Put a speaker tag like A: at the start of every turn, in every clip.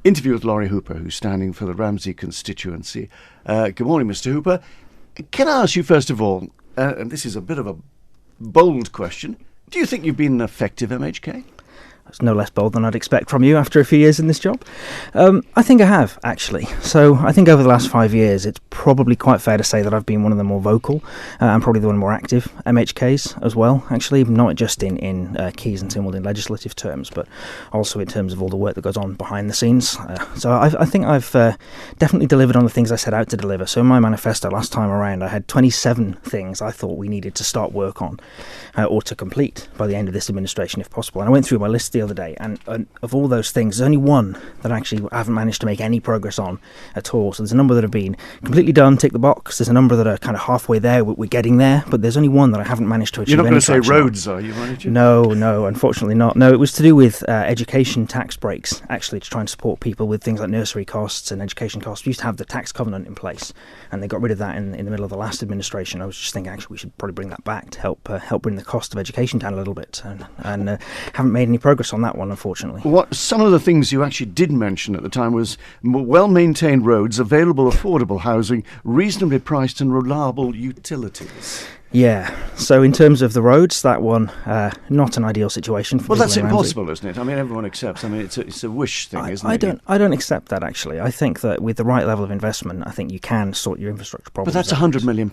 A: interview with Lawrie Hooper, who's standing for the Ramsey constituency. Good morning, Mr. Hooper. Can I ask you, first of all, and this is a bit of a bold question, do you think you've been an effective MHK?
B: It's no less bold than I'd expect from you after a few years in this job. I think I have, actually. So I think over the last 5 years, it's probably quite fair to say that I've been one of the more vocal and probably the one more active MHKs as well, actually, not just in Keys and Tynwald in legislative terms, but also in terms of all the work that goes on behind the scenes. So I think I've definitely delivered on the things I set out to deliver. So in my manifesto last time around, I had 27 things I thought we needed to start work on or to complete by the end of this administration, if possible. And I went through my list the other day, and of all those things, there's only one that actually I haven't managed to make any progress on at all. So there's a number that have been completely done, tick the box. There's a number that are kind of halfway there, we're getting there, but there's only one that I haven't managed to achieve.
A: You're not going to say roads,
B: on.
A: Are you, manager?
B: No, unfortunately not. No, it was to do with education tax breaks, actually, to try and support people with things like nursery costs and education costs. We used to have the tax covenant in place, and they got rid of that in the middle of the last administration. I was just thinking, actually, we should probably bring that back to help bring the cost of education down a little bit, and haven't made any progress on that one, unfortunately.
A: What some of the things you actually did mention at the time was well-maintained roads, available affordable housing, reasonably priced and reliable utilities.
B: Yeah, so in terms of the roads, that one, not an ideal situation for
A: Well, that's
B: in
A: impossible,
B: Ramsey.
A: isn't it? I mean, everyone accepts. I mean, it's a wish thing, isn't it?
B: I don't accept that, actually. I think that with the right level of investment, I think you can sort your infrastructure problems
A: But that's
B: out.
A: £100 million.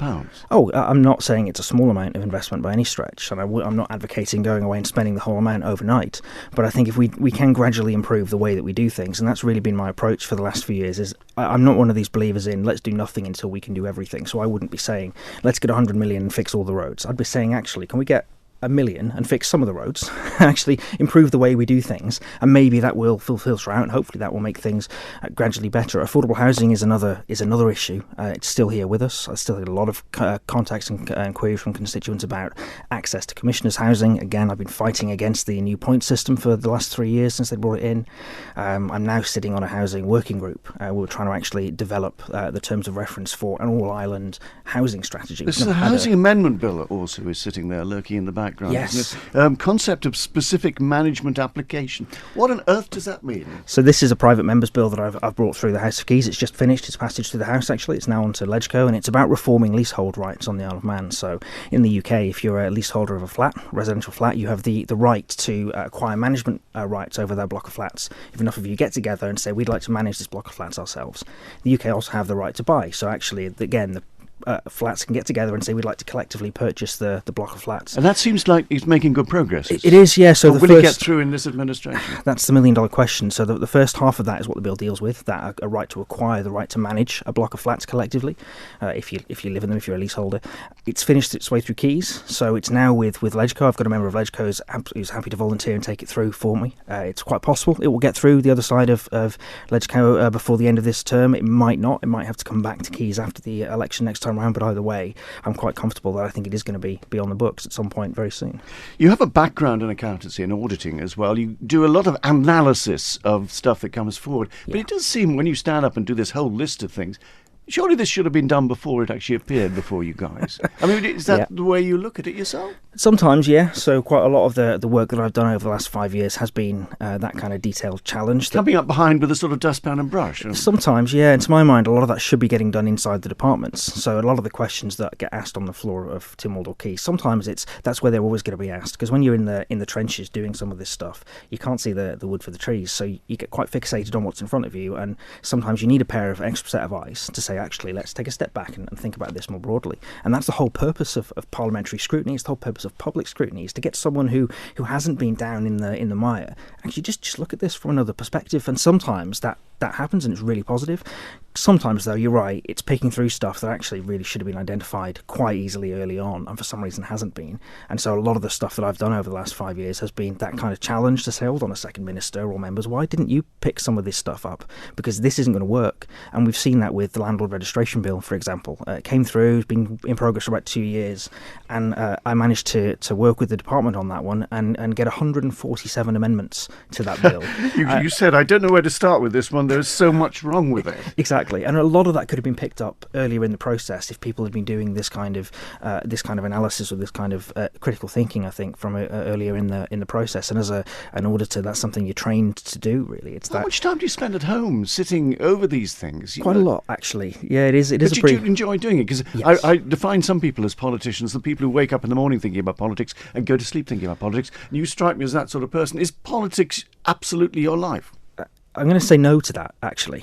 B: Oh, I'm not saying it's a small amount of investment by any stretch, and I'm not advocating going away and spending the whole amount overnight. But I think if we can gradually improve the way that we do things, and that's really been my approach for the last few years, is I'm not one of these believers in let's do nothing until we can do everything. So I wouldn't be saying let's get 100 million and fix all the roads. I'd be saying, actually, can we get 1 million and fix some of the roads, actually improve the way we do things, and maybe that will filter out, and hopefully that will make things gradually better. Affordable housing is another issue. It's still here with us. I still get a lot of contacts and queries from constituents about access to commissioners' housing. Again, I've been fighting against the new point system for the last 3 years since they brought it in. I'm now sitting on a housing working group. We're trying to actually develop the terms of reference for an all-island housing strategy.
A: There's a housing amendment bill that also is sitting there lurking in the background.
B: Yes.
A: Concept of specific management application. What on earth does that mean?
B: So this is a private member's bill that I've brought through the House of Keys. It's just finished its passage through the House, actually. It's now on to LegCo, and it's about reforming leasehold rights on the Isle of Man. So in the UK, if you're a leaseholder of a residential flat, you have the right to acquire management rights over that block of flats. If enough of you get together and say, we'd like to manage this block of flats ourselves. The UK also have the right to buy. So actually, again, the flats can get together and say we'd like to collectively purchase the block of flats.
A: And that seems like it's making good progress.
B: It is, yeah. So
A: will it get through in this administration? That's
B: the million-dollar question. So the first half of that is what the bill deals with, that a right to acquire, the right to manage a block of flats collectively, if you live in them, if you're a leaseholder. It's finished its way through Keys, so it's now with LegCo. I've got a member of LegCo who's happy to volunteer and take it through for me. It's quite possible it will get through the other side of LegCo before the end of this term. It might not. It might have to come back to Keys after the election next time around, but either way, I'm quite comfortable that I think it is going to be on the books at some point very soon.
A: You have a background in accountancy and auditing as well. You do a lot of analysis of stuff that comes forward. Yeah. But it does seem when you stand up and do this whole list of things, surely this should have been done before it actually appeared before you guys. I mean, is that the way you look at it yourself?
B: Sometimes, yeah. So quite a lot of the work that I've done over the last 5 years has been that kind of detailed challenge.
A: Coming up behind with a sort of dustpan and brush.
B: Sometimes, yeah. And to my mind, a lot of that should be getting done inside the departments. So a lot of the questions that get asked on the floor of Tynwald or Keys, sometimes that's where they're always going to be asked. Because when you're in the trenches doing some of this stuff, you can't see the wood for the trees. So you get quite fixated on what's in front of you. And sometimes you need a pair of extra set of eyes to say, actually, let's take a step back and think about this more broadly. And that's the whole purpose of parliamentary scrutiny. It's the whole purpose of public scrutiny, is to get someone who hasn't been down in the mire actually just look at this from another perspective. And sometimes that happens and it's really positive. Sometimes, though, you're right, it's picking through stuff that actually really should have been identified quite easily early on and for some reason hasn't been. And so a lot of the stuff that I've done over the last 5 years has been that kind of challenge to say, hold on a second, Minister or members, why didn't you pick some of this stuff up? Because this isn't going to work. And we've seen that with the Landlord Registration Bill, for example. It came through, it's been in progress for about 2 years, and I managed to work with the department on that one and get 147 amendments to that bill.
A: You said, I don't know where to start with this one. down, there's so much wrong with it.
B: Exactly, and a lot of that could have been picked up earlier in the process if people had been doing this kind of analysis or this kind of critical thinking. I think from earlier in the process, and as an auditor, that's something you're trained to do. Really, it's
A: How much time do you spend at home sitting over these things?
B: Quite a lot, actually. Yeah, it is. It is.
A: But you do enjoy doing it, because
B: Yes.
A: I define some people as politicians, the people who wake up in the morning thinking about politics and go to sleep thinking about politics. And you strike me as that sort of person. Is politics absolutely your life?
B: I'm going to say no to that, actually,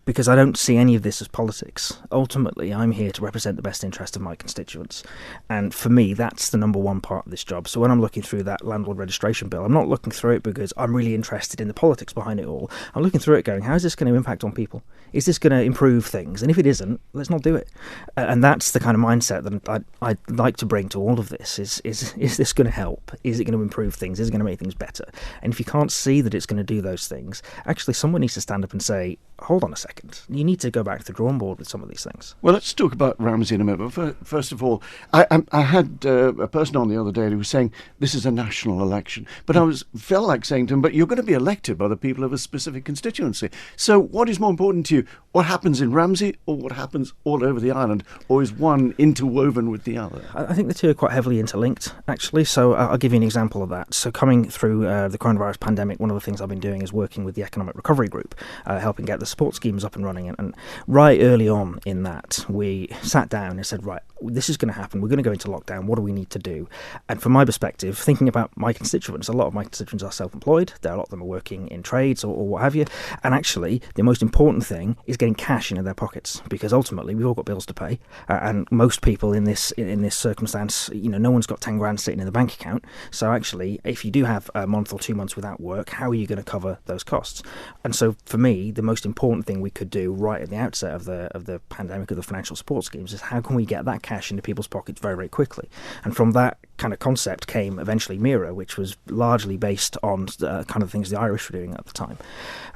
B: because I don't see any of this as politics. Ultimately, I'm here to represent the best interest of my constituents. And for me, that's the number one part of this job. So when I'm looking through that landlord registration bill, I'm not looking through it because I'm really interested in the politics behind it all. I'm looking through it going, how is this going to impact on people? Is this going to improve things? And if it isn't, let's not do it. And that's the kind of mindset that I'd like to bring to all of this. Is this going to help? Is it going to improve things? Is it going to make things better? And if you can't see that it's going to do those things, actually someone needs to stand up and say, hold on a second, you need to go back to the drawing board with some of these things.
A: Well, let's talk about Ramsey in a minute. But first of all, I had a person on the other day who was saying this is a national election. But I felt like saying to him, but you're going to be elected by the people of a specific constituency. So what is more important to you? What happens in Ramsey or what happens all over the island? Or is one interwoven with the other?
B: I think the two are quite heavily interlinked, actually. So I'll give you an example of that. So coming through the coronavirus pandemic, one of the things I've been doing is working with the Economic Recovery Group, helping get the support schemes up and running. And right early on in that, we sat down and said, right, this is going to happen. We're going to go into lockdown. What do we need to do? And from my perspective, thinking about my constituents, a lot of my constituents are self-employed. A lot of them are working in trades or what have you. And actually, the most important thing is getting cash into their pockets, because ultimately we've all got bills to pay. And most people in this circumstance, no one's got 10 grand sitting in the bank account. So actually, if you do have a month or 2 months without work, how are you going to cover those costs? And so for me, the most important thing we could do right at the outset of the pandemic, of the financial support schemes, is how can we get that cash into people's pockets very, very quickly? And from that kind of concept came eventually Mira, which was largely based on kind of things the Irish were doing at the time.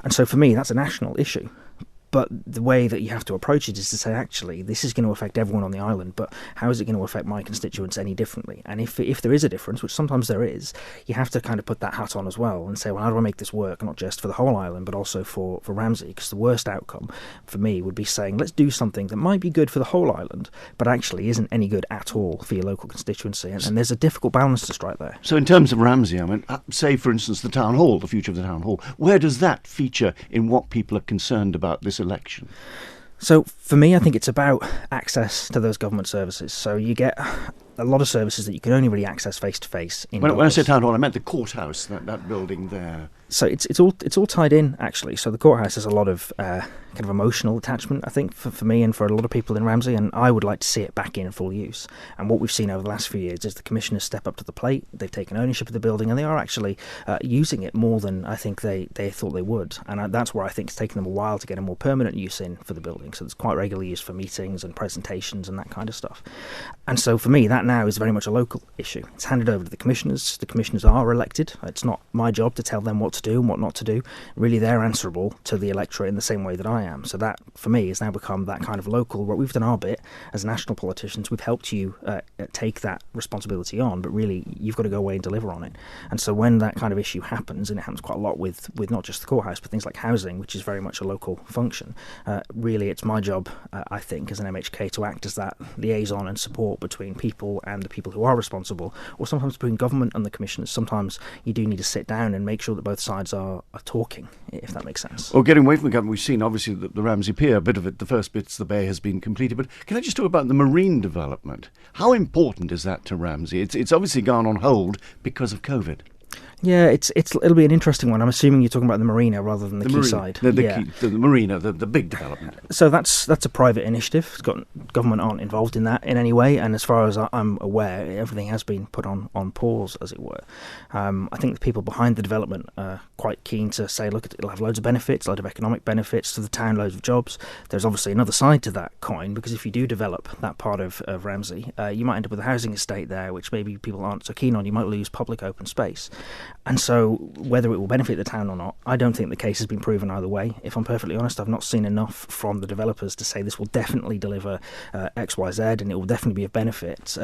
B: And so for me, that's a national issue. But the way that you have to approach it is to say, actually, this is going to affect everyone on the island, but how is it going to affect my constituents any differently? And if there is a difference, which sometimes there is, you have to kind of put that hat on as well and say, well, how do I make this work, not just for the whole island, but also for Ramsey? Because the worst outcome for me would be saying, let's do something that might be good for the whole island, but actually isn't any good at all for your local constituency. And there's a difficult balance to strike there.
A: So in terms of Ramsey, I mean, say, for instance, the town hall, the future of the town hall, where does that feature in what people are concerned about this election?
B: So for me, I think it's about access to those government services. So you get a lot of services that you can only really access face to face.
A: When I said town hall, I meant the courthouse, that building there.
B: So it's all tied in, actually. So the courthouse has a lot of kind of emotional attachment, I think, for me and for a lot of people in Ramsey, and I would like to see it back in full use. And what we've seen over the last few years is the commissioners step up to the plate. They've taken ownership of the building, and they are actually using it more than I think they thought they would. And that's where I think it's taken them a while to get a more permanent use in for the building. So it's quite regularly used for meetings and presentations and that kind of stuff. And so for me, that now is very much a local issue. It's handed over to the commissioners. The commissioners are elected. It's not my job to tell them what to do and what not to do. Really, they're answerable to the electorate in the same way that I am. So that, for me, has now become that kind of local, where we've done our bit as national politicians. We've helped you take that responsibility on, but really, you've got to go away and deliver on it. And so when that kind of issue happens, and it happens quite a lot with not just the courthouse, but things like housing, which is very much a local function, really, it's my job, I think, as an MHK, to act as that liaison and support between people and the people who are responsible, or sometimes between government and the commissioners. Sometimes you do need to sit down and make sure that both sides are talking, if that makes sense.
A: Well, getting away from the government, we've seen obviously the Ramsey Pier, a bit of it, the first bits, the bay has been completed, but can I just talk about the marine development? How important is that to Ramsey? It's obviously gone on hold because of COVID.
B: Yeah, it'll be an interesting one. I'm assuming you're talking about the marina rather than the quayside.
A: The marina, the big development.
B: So that's a private initiative. It's got government aren't involved in that in any way, and as far as I'm aware, everything has been put on pause, as it were. I think the people behind the development are quite keen to say, look, it'll have loads of benefits, a lot of economic benefits to the town, loads of jobs. There's obviously another side to that coin, because if you do develop that part of Ramsey, you might end up with a housing estate there, which maybe people aren't so keen on. You might lose public open space. And so whether it will benefit the town or not, I don't think the case has been proven either way. If I'm perfectly honest, I've not seen enough from the developers to say this will definitely deliver X, Y, Z, and it will definitely be of benefit.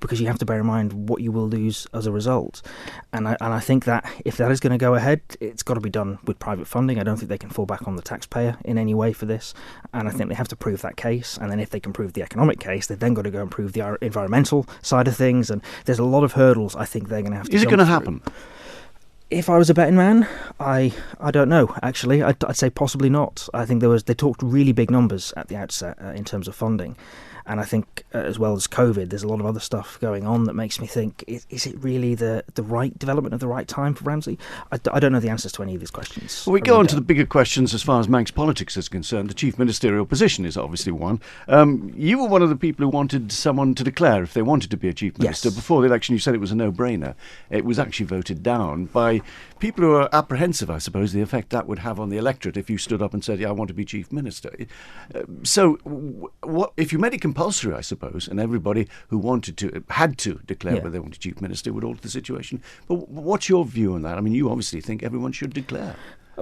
B: because you have to bear in mind what you will lose as a result. And I think that if that is going to go ahead, it's got to be done with private funding. I don't think they can fall back on the taxpayer in any way for this. And I think they have to prove that case. And then if they can prove the economic case, they've then got to go and prove the environmental side of things. And there's a lot of hurdles I think they're going to have to
A: Is it going to happen?
B: If I was a betting man, I don't know, actually. I'd say possibly not. I think they talked really big numbers at the outset in terms of funding. And I think, as well as COVID, there's a lot of other stuff going on that makes me think, is it really the right development at the right time for Ramsey? I don't know the answers to any of these questions.
A: Well, we go on to the bigger questions as far as Manx politics is concerned. The chief ministerial position is obviously one. You were one of the people who wanted someone to declare if they wanted to be a chief minister.
B: Yes.
A: Before the election, you said it was a no-brainer. It was actually voted down by people who are apprehensive, I suppose, the effect that would have on the electorate if you stood up and said, yeah, I want to be chief minister. So what if you made it compulsory, I suppose, and everybody who wanted to had to declare whether they wanted chief minister would alter the situation. But what's your view on that? I mean, you obviously think everyone should declare.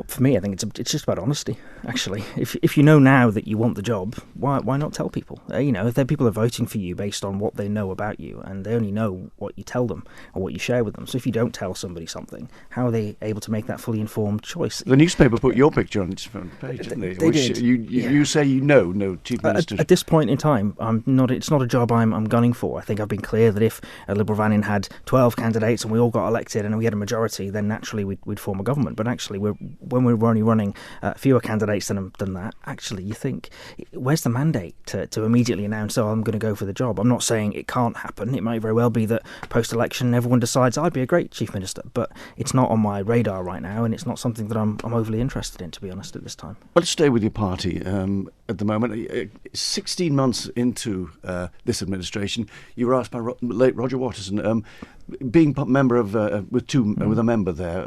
B: For me, I think it's just about honesty, actually. If you know now that you want the job, why not tell people? If people are voting for you based on what they know about you, and they only know what you tell them or what you share with them. So if you don't tell somebody something, how are they able to make that fully informed choice?
A: The newspaper put your picture on its front page, didn't they?
B: They did.
A: You say no chief minister.
B: At this point in time, it's not a job I'm gunning for. I think I've been clear that if a Liberal Vannin had 12 candidates and we all got elected and we had a majority, then naturally we'd form a government. But actually, when we're only running fewer candidates than that, actually, you think, where's the mandate to immediately announce, I'm going to go for the job? I'm not saying it can't happen. It might very well be that post-election everyone decides I'd be a great chief minister, but it's not on my radar right now, and it's not something that I'm overly interested in, to be honest, at this time.
A: Well, let's stay with your party at the moment. 16 months into this administration, you were asked by late Roger Watterson, being member of with a member there,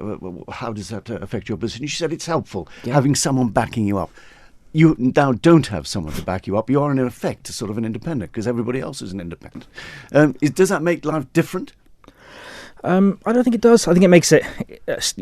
A: how does that affect your position? She said it's helpful having someone backing you up. You now don't have someone to back you up. You are in effect sort of an independent because everybody else is an independent. Does that make life different?
B: I don't think it does. I think it makes it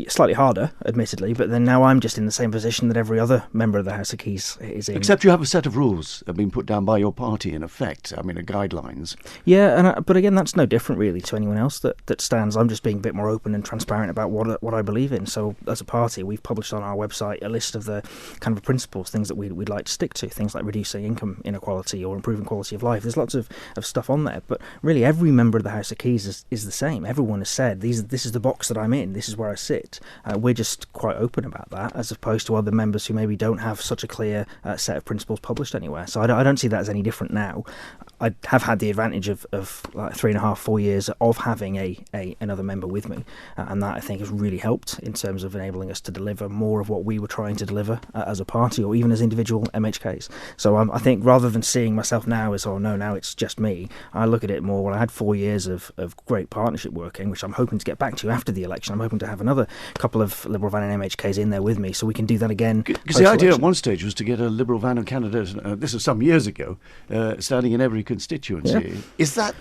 B: slightly harder, admittedly, but then now I'm just in the same position that every other member of the House of Keys is in.
A: Except you have a set of rules that have been put down by your party, in effect. I mean, guidelines.
B: Yeah, but again, that's no different, really, to anyone else that stands. I'm just being a bit more open and transparent about what I believe in. So, as a party, we've published on our website a list of the kind of principles, things that we'd like to stick to, things like reducing income inequality or improving quality of life. There's lots of stuff on there, but really every member of the House of Keys is the same. Everyone has said, this is the box that I'm in, this is where I sit. We're just quite open about that, as opposed to other members who maybe don't have such a clear set of principles published anywhere. So I don't see that as any different now. I have had the advantage of like 3.5, 4 years of having another member with me, and that I think has really helped in terms of enabling us to deliver more of what we were trying to deliver as a party or even as individual MHKs. So I think rather than seeing myself now as, now it's just me, I look at it more, well, I had 4 years of great partnership working, which I'm hoping to get back to after the election. I'm hoping to have another couple of Liberal Vannin MHKs in there with me so we can do that again.
A: Because the idea at one stage was to get a Liberal Vannin candidate, this was some years ago, standing in every constituency. Yeah. Is that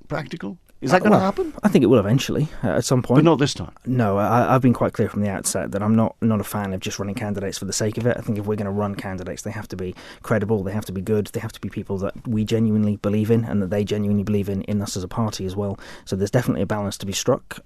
A: practical? Is that going to happen?
B: I think it will eventually, at some point.
A: But not this time?
B: No, I've been quite clear from the outset that I'm not a fan of just running candidates for the sake of it. I think if we're going to run candidates, they have to be credible, they have to be good, they have to be people that we genuinely believe in and that they genuinely believe in us as a party as well. So there's definitely a balance to be struck.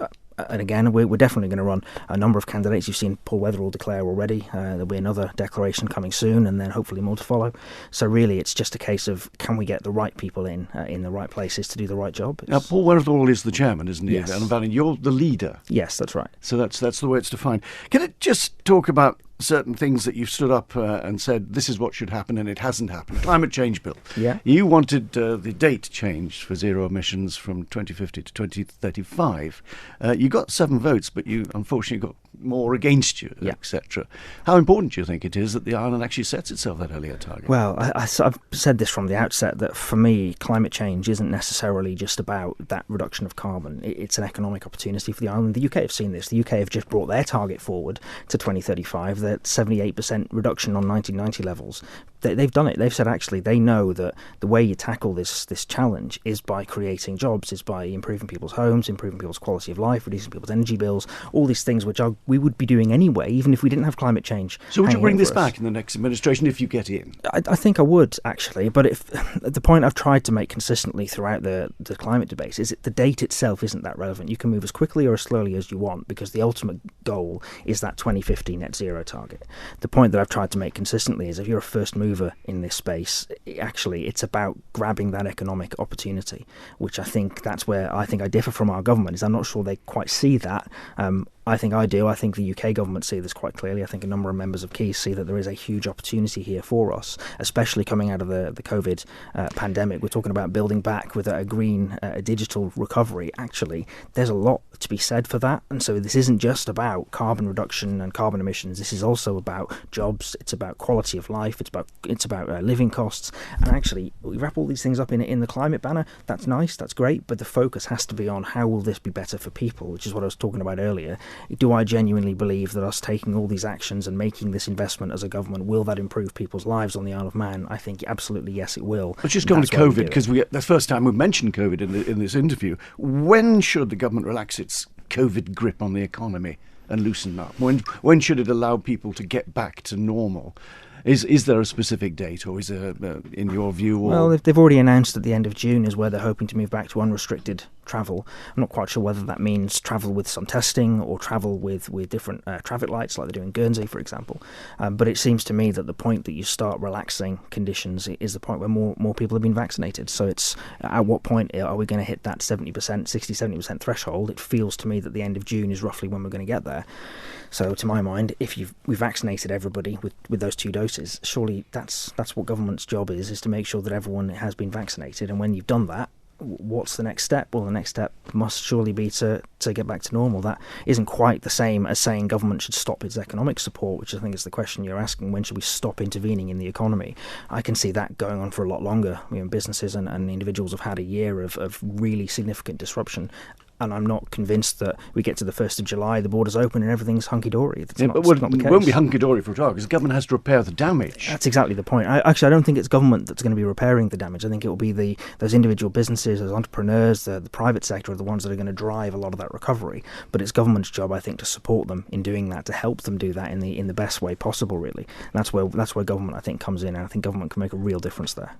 B: And again, we're definitely going to run a number of candidates. You've seen Paul Weatherall declare already. There'll be another declaration coming soon, and then hopefully more to follow. So really, it's just a case of can we get the right people in the right places to do the right job.
A: Now, Paul Weatherall is the chairman, isn't he?
B: Yes.
A: And you're the leader.
B: Yes, that's right.
A: So that's the way it's defined. Can it just talk about certain things that you've stood up and said this is what should happen and it hasn't happened? Climate change bill.
B: Yeah.
A: You wanted the date changed for zero emissions from 2050 to 2035. You got 7 votes, but you unfortunately got more against you, etc. How important do you think it is that the island actually sets itself that earlier target?
B: Well, I've said this from the outset that for me, climate change isn't necessarily just about that reduction of carbon. It's an economic opportunity for the island. The UK have seen this. The UK have just brought their target forward to 2035. That 78% reduction on 1990 levels. They've done it. They've said actually they know that the way you tackle this challenge is by creating jobs, is by improving people's homes, improving people's quality of life, reducing people's energy bills, all these things which are would be doing anyway, even if we didn't have climate change.
A: So would you bring this
B: hanging over us.
A: back in the next administration if you get in?
B: I think I would, actually, but if the point I've tried to make consistently throughout the climate debate is that the date itself isn't that relevant. You can move as quickly or as slowly as you want, because the ultimate goal is that 2050 net zero target. The point that I've tried to make consistently is if you're a first mover in this space, actually it's about grabbing that economic opportunity, which I think that's where I think I differ from our government, is I'm not sure they quite see that. I think I do. I think the UK government see this quite clearly. I think a number of members of Keys see that there is a huge opportunity here for us, especially coming out of the COVID pandemic. We're talking about building back with a green, digital recovery. Actually, there's a lot to be said for that. And so this isn't just about carbon reduction and carbon emissions. This is also about jobs. It's about quality of life. It's about living costs. And actually, we wrap all these things up in the climate banner. That's nice. That's great. But the focus has to be on how will this be better for people, which is what I was talking about earlier. Do I genuinely believe that us taking all these actions and making this investment as a government, will that improve people's lives on the Isle of Man? I think absolutely yes, it will.
A: Let's just go on to COVID, because the first time we've mentioned COVID in this interview. When should the government relax its COVID grip on the economy and loosen up? When should it allow people to get back to normal? Is there a specific date, or is there, in your view?
B: Well, they've already announced at the end of June is where they're hoping to move back to unrestricted travel. I'm not quite sure whether that means travel with some testing or travel with different traffic lights like they do in Guernsey, for example. But it seems to me that the point that you start relaxing conditions is the point where more people have been vaccinated. So it's at what point are we going to hit that 60-70% threshold? It feels to me that the end of June is roughly when we're going to get there. So to my mind, if we vaccinated everybody with those 2 doses, surely that's what government's job is to make sure that everyone has been vaccinated. And when you've done that, what's the next step? Well, the next step must surely be to get back to normal. That isn't quite the same as saying government should stop its economic support, which I think is the question you're asking. When should we stop intervening in the economy? I can see that going on for a lot longer. Businesses and individuals have had a year of really significant disruption. And I'm not convinced that we get to the 1st of July, the borders open and everything's hunky-dory. That's not the case.
A: It won't be hunky-dory for a while, because the government has to repair the damage.
B: That's exactly the point. I don't think it's government that's going to be repairing the damage. I think it will be those individual businesses, those entrepreneurs, the private sector are the ones that are going to drive a lot of that recovery. But it's government's job, I think, to support them in doing that, to help them do that in the best way possible, really. And that's where government, I think, comes in, and I think government can make a real difference there.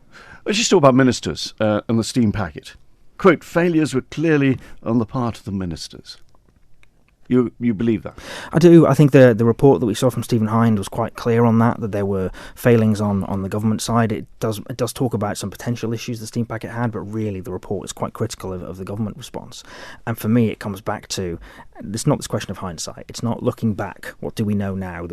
A: Let's just talk about ministers and the steam packet. Quote, failures were clearly on the part of the ministers. You believe that?
B: I do. I think the report that we saw from Stephen Hind was quite clear on that there were failings on the government side. It does talk about some potential issues the steam packet had, but really the report is quite critical of the government response. And for me, it comes back to, it's not this question of hindsight. It's not looking back, what do we know now?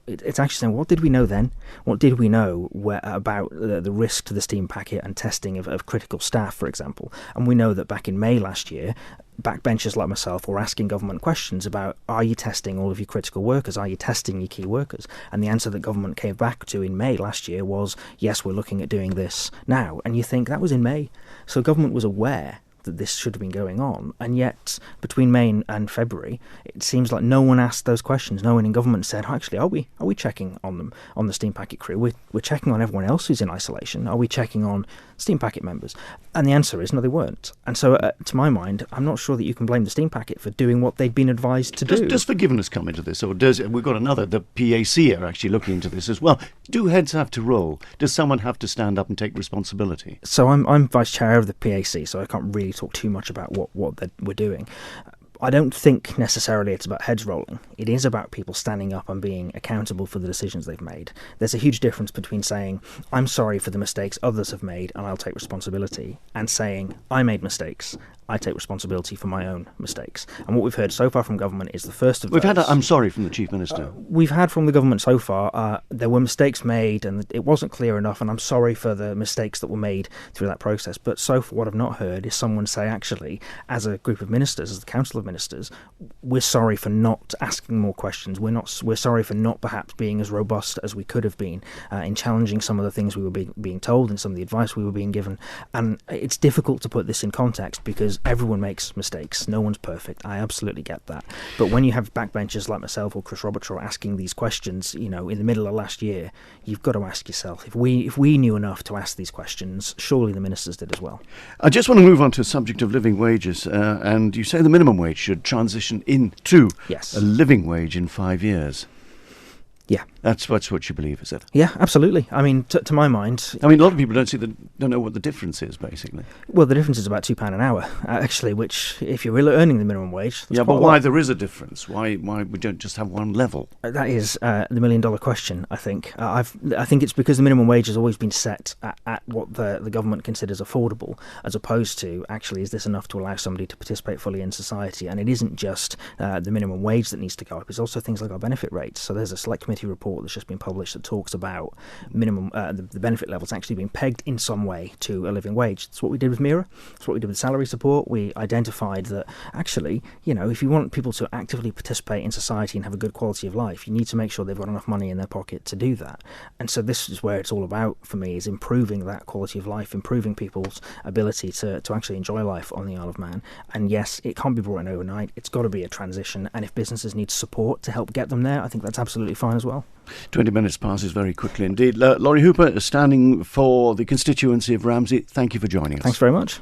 B: It's actually saying, what did we know then? What did we know about the risk to the steam packet and testing of critical staff, for example? And we know that back in May last year, backbenchers like myself were asking government questions about, are you testing all of your critical workers? Are you testing your key workers? And the answer that government came back to in May last year was, yes, we're looking at doing this now. And you think that was in May. So government was aware that this should have been going on, and yet between May and February it seems like no one asked those questions. No one in government said, actually, are we checking on them, on the steam packet crew? We're checking on everyone else who's in isolation. Are we checking on steam packet members? And the answer is no, they weren't. And so to my mind, I'm not sure that you can blame the steam packet for doing what they'd been advised to do.
A: Does forgiveness come into this, or we've got the PAC are actually looking into this as well. Do heads have to roll? Does someone have to stand up and take responsibility?
B: So I'm vice chair of the PAC, so I can't really talk too much about what we're doing. I don't think necessarily it's about heads rolling. It is about people standing up and being accountable for the decisions they've made. There's a huge difference between saying, I'm sorry for the mistakes others have made and I'll take responsibility, and saying, I made mistakes, I take responsibility for my own mistakes. And what we've heard so far from government is the first of those.
A: We've had I'm sorry from the Chief Minister.
B: We've had from the government so far, there were mistakes made and it wasn't clear enough, and I'm sorry for the mistakes that were made through that process. But so far what I've not heard is someone say, actually, as a group of ministers, as the Council of Ministers, we're sorry for not asking more questions. We're sorry for not perhaps being as robust as we could have been in challenging some of the things we were being told and some of the advice we were being given. And it's difficult to put this in context because everyone makes mistakes. No one's perfect. I absolutely get that. But when you have backbenchers like myself or Chris Robertshaw asking these questions, in the middle of last year, you've got to ask yourself, if we knew enough to ask these questions, surely the ministers did as well.
A: I just want to move on to the subject of living wages. And you say the minimum wage should transition into
B: Yes.
A: a living wage in 5 years.
B: Yeah.
A: That's what you believe, is it?
B: Yeah, absolutely. I mean, to my mind...
A: I mean, a lot of people don't know what the difference is, basically.
B: Well, the difference is about £2 an hour, actually, which, if you're really earning the minimum wage...
A: Yeah, but why there is a difference? Why we don't just have one level?
B: That is the million-dollar question, I think. I think it's because the minimum wage has always been set at what the government considers affordable, as opposed to, actually, is this enough to allow somebody to participate fully in society? And it isn't just the minimum wage that needs to go up, it's also things like our benefit rates. So there's a select committee report that's just been published that talks about minimum the benefit levels actually being pegged in some way to a living wage. That's what we did with MIRA. That's what we did with salary support. We identified that actually, if you want people to actively participate in society and have a good quality of life, you need to make sure they've got enough money in their pocket to do that. And so this is where it's all about for me, is improving that quality of life, improving people's ability to actually enjoy life on the Isle of Man. And yes, it can't be brought in overnight. It's got to be a transition. And if businesses need support to help get them there, I think that's absolutely fine as well.
A: 20 minutes passes very quickly indeed. Lawrie Hooper, standing for the constituency of Ramsey, thank you for joining us.
B: Thanks very much.